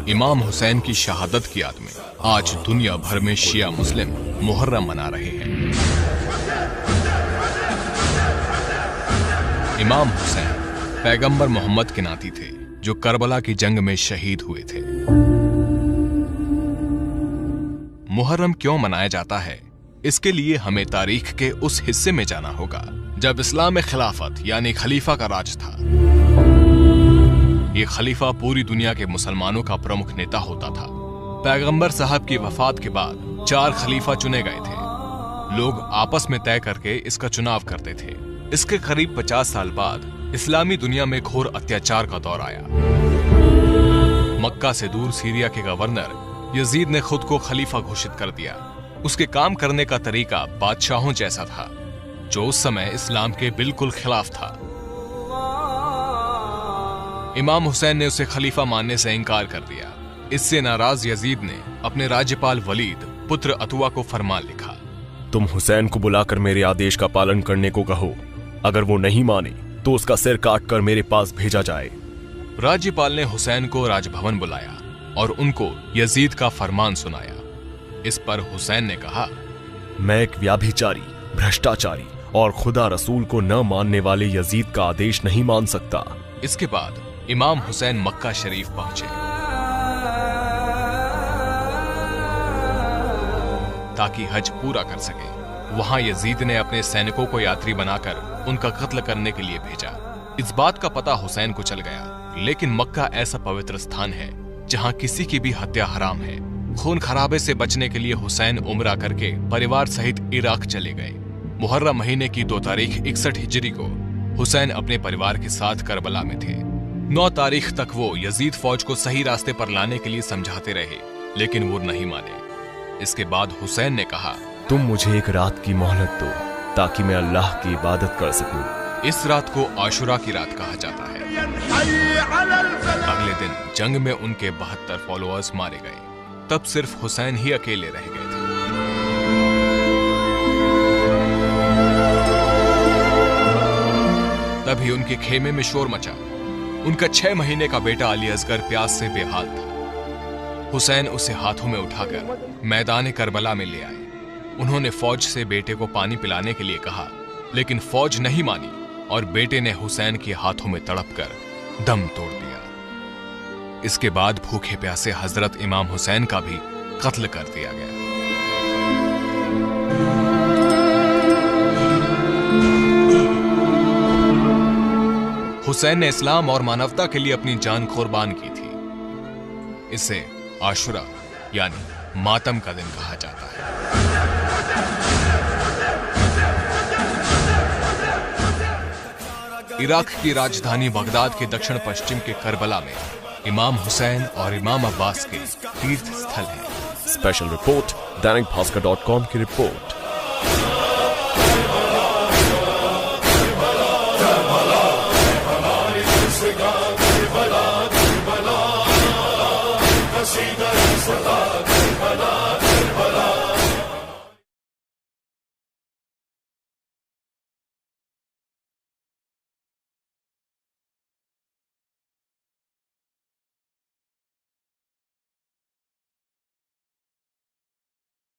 इमाम हुसैन की शहादत की याद में आज दुनिया भर में शिया मुस्लिम मुहर्रम मना रहे हैं। इमाम हुसैन पैगंबर मोहम्मद के नाती थे जो करबला की जंग में शहीद हुए थे। मुहर्रम क्यों मनाया जाता है, इसके लिए हमें तारीख के उस हिस्से में जाना होगा जब इस्लाम में खिलाफत यानी खलीफा का राज था। ये खलीफा पूरी दुनिया के मुसलमानों का प्रमुख नेता होता था। पैगंबर साहब की वफात के बाद 4 खलीफा चुने गए थे। लोग आपस में तय करके इसका चुनाव करते थे। इसके करीब 50 साल बाद इस्लामी दुनिया में घोर अत्याचार का दौर आया। मक्का से दूर सीरिया के गवर्नर यजीद ने खुद को खलीफा घोषित कर दिया। उसके काम करने का तरीका बादशाहों जैसा था, जो उस समय इस्लाम के बिल्कुल खिलाफ था। इमाम हुसैन ने उसे खलीफा मानने से इनकार कर दिया। इससे नाराज यजीद ने अपने राज्यपाल वलीद पुत्र अतुआ को फरमान लिखा, तुम हुसैन को बुलाकर मेरे आदेश का पालन करने को कहो। अगर वो नहीं माने तो उसका सिर काटकर मेरे पास भेजा जाए। राज्यपाल ने हुसैन को राजभवन बुलाया और उनको यजीद का फरमान सुनाया। इस पर हुसैन ने कहा, मैं एक व्याभिचारी, भ्रष्टाचारी और खुदा रसूल को न मानने वाले यजीद का आदेश नहीं मान सकता। इसके बाद इमाम हुसैन मक्का शरीफ पहुंचे ताकि हज पूरा कर सके। वहां यजीद ने अपने सैनिकों को यात्री बनाकर उनका कत्ल करने के लिए भेजा। इस बात का पता हुसैन को चल गया, लेकिन मक्का ऐसा पवित्र स्थान है जहां किसी की भी हत्या हराम है। खून खराबे से बचने के लिए हुसैन उम्रा करके परिवार सहित इराक चले गए। मुहर्रम महीने की 2 तारीख 61 हिजरी को हुसैन अपने परिवार के साथ करबला में थे। 9 तारीख तक वो यजीद फौज को सही रास्ते पर लाने के लिए समझाते रहे, लेकिन वो नहीं माने। इसके बाद हुसैन ने कहा, तुम मुझे एक रात की मोहलत दो ताकि मैं अल्लाह की इबादत कर सकूं। इस रात को आशुरा की रात कहा जाता है। अगले दिन जंग में उनके 72 फॉलोअर्स मारे गए। तब सिर्फ हुसैन ही अकेले रह गए थे। तभी उनके खेमे में शोर मचा। उनका 6 महीने का बेटा अली असगर प्यास से बेहाल था। हुसैन उसे हाथों में उठाकर मैदान करबला में ले आए। उन्होंने फौज से बेटे को पानी पिलाने के लिए कहा, लेकिन फौज नहीं मानी और बेटे ने हुसैन के हाथों में तड़पकर दम तोड़ दिया। इसके बाद भूखे प्यासे हजरत इमाम हुसैन का भी कत्ल कर दिया गया। हुसैन ने इस्लाम और मानवता के लिए अपनी जान कुर्बान की थी। इसे आशुरा यानी मातम का दिन कहा जाता है। इराक की राजधानी बगदाद के दक्षिण पश्चिम के करबला में इमाम हुसैन और इमाम अब्बास के तीर्थ स्थल है। स्पेशल रिपोर्ट दैनिक भास्कर.com की रिपोर्ट। God